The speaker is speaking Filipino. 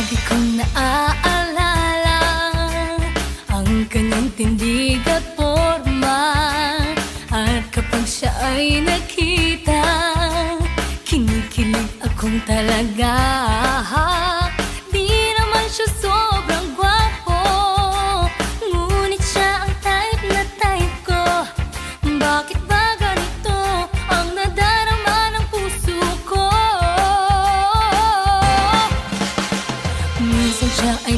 Lagi kong naaalala ang kanyang tindig at forma. At kapag siya ay nakita, kinikilig akong talaga. Di naman siya sobrang gwapo, ngunit siya ang type na type ko. Bakit ba ganito ang nadarama ng puso ko? Minsan siya ay